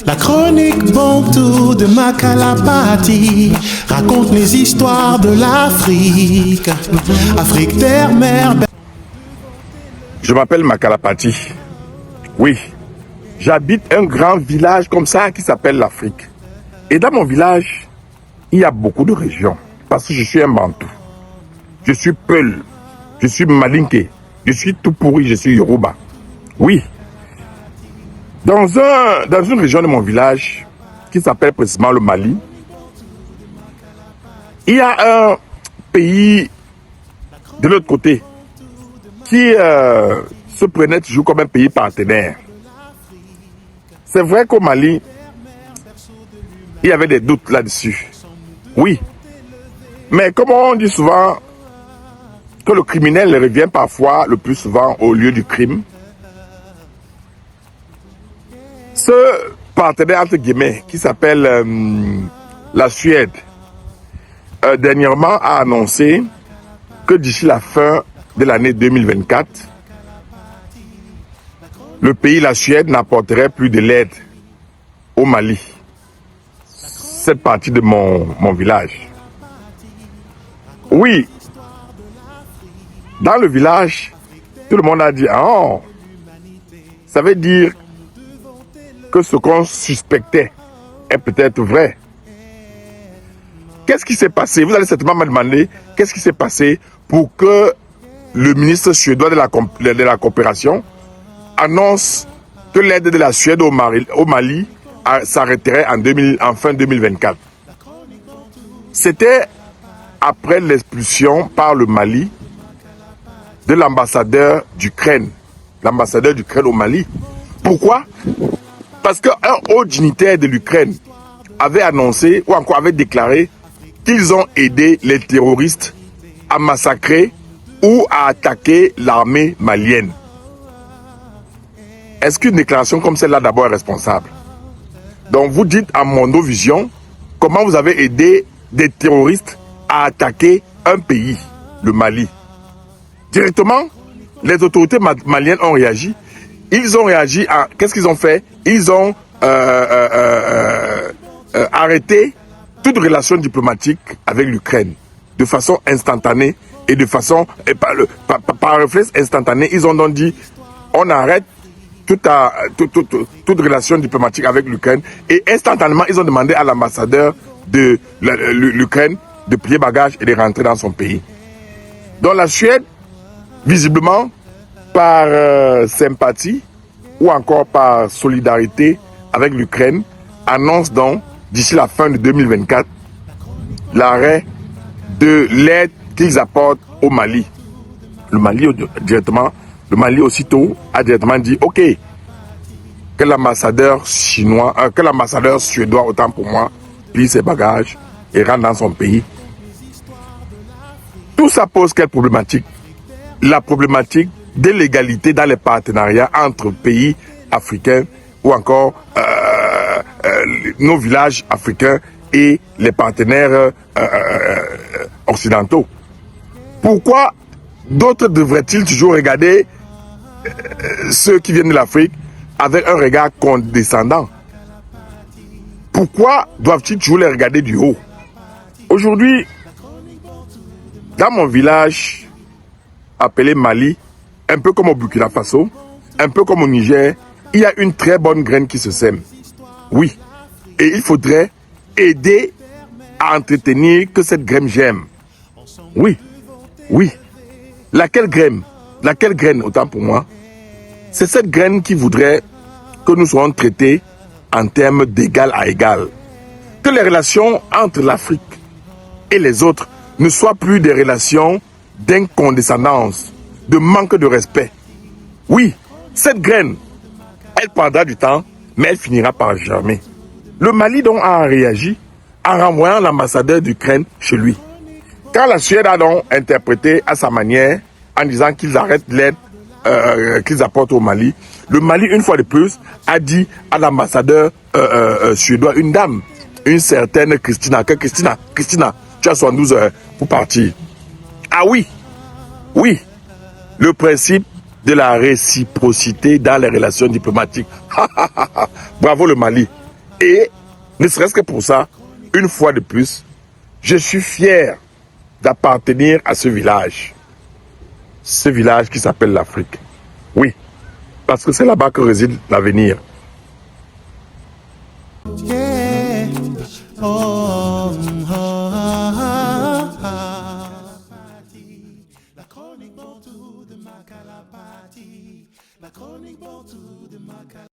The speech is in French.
La chronique Bantou de Makalapati raconte les histoires de l'Afrique. Afrique, terre, mer. Je m'appelle Makalapati. Oui, j'habite un grand village comme ça qui s'appelle l'Afrique. Et dans mon village, il y a beaucoup de régions. Parce que je suis un Bantou. Je suis Peul. Je suis Malinké. Je suis tout pourri. Je suis Yoruba. Oui. Dans une région de mon village, qui s'appelle précisément le Mali, il y a un pays de l'autre côté qui se prenait toujours comme un pays partenaire. C'est vrai qu'au Mali, il y avait des doutes là-dessus. Oui. Mais comme on dit souvent que le criminel revient parfois le plus souvent au lieu du crime, ce partenaire entre guillemets qui s'appelle la Suède, dernièrement a annoncé que d'ici la fin de l'année 2024, le pays, la Suède, n'apporterait plus de l'aide au Mali. Cette partie de mon village. Oui, dans le village, tout le monde a dit, oh, ça veut dire que ce qu'on suspectait est peut-être vrai. Qu'est-ce qui s'est passé? Vous allez certainement me demander, qu'est-ce qui s'est passé pour que le ministre suédois de la coopération annonce que l'aide de la Suède au Mali s'arrêterait en fin 2024. C'était après l'expulsion par le Mali de l'ambassadeur d'Ukraine. L'ambassadeur d'Ukraine au Mali. Pourquoi? Parce qu'un haut dignitaire de l'Ukraine avait annoncé ou encore avait déclaré qu'ils ont aidé les terroristes à massacrer ou à attaquer l'armée malienne. Est-ce qu'une déclaration comme celle-là d'abord est responsable? Donc vous dites à Mondovision comment vous avez aidé des terroristes à attaquer un pays, le Mali. Directement, les autorités maliennes ont réagi. Ils ont réagi à... Qu'est-ce qu'ils ont fait? Ils ont arrêté toute relation diplomatique avec l'Ukraine de façon instantanée et de façon... par réflexe instantané, ils ont donc dit on arrête toute relation diplomatique avec l'Ukraine et instantanément, ils ont demandé à l'ambassadeur de l'Ukraine de plier bagages et de rentrer dans son pays. Donc la Suède, visiblement, par sympathie ou encore par solidarité avec l'Ukraine, annonce donc, d'ici la fin de 2024, l'arrêt de l'aide qu'ils apportent au Mali. Le Mali aussitôt a directement dit « Ok, que l'ambassadeur suédois, autant pour moi, plie ses bagages et rentre dans son pays. » Tout ça pose quelle problématique? La problématique de l'égalité dans les partenariats entre pays africains ou encore nos villages africains et les partenaires occidentaux. Pourquoi d'autres devraient-ils toujours regarder ceux qui viennent de l'Afrique avec un regard condescendant? Pourquoi doivent-ils toujours les regarder du haut? Aujourd'hui, dans mon village appelé Mali, un peu comme au Burkina Faso, un peu comme au Niger, il y a une très bonne graine qui se sème. Oui. Et il faudrait aider à entretenir que cette graine germe. Oui. Oui. Laquelle graine? Laquelle graine, autant pour moi? C'est cette graine qui voudrait que nous soyons traités en termes d'égal à égal. Que les relations entre l'Afrique et les autres ne soient plus des relations d'incondescendance, de manque de respect. Oui, cette graine, elle prendra du temps, mais elle finira par germer. Le Mali donc a réagi en renvoyant l'ambassadeur d'Ukraine chez lui. Quand la Suède a donc interprété à sa manière en disant qu'ils arrêtent l'aide qu'ils apportent au Mali, le Mali, une fois de plus, a dit à l'ambassadeur suédois, une dame, une certaine Christina, tu as 72 heures pour partir. Ah oui, oui, le principe de la réciprocité dans les relations diplomatiques. Bravo le Mali. Et, ne serait-ce que pour ça, une fois de plus, je suis fier d'appartenir à ce village. Ce village qui s'appelle l'Afrique. Oui, parce que c'est là-bas que réside l'avenir.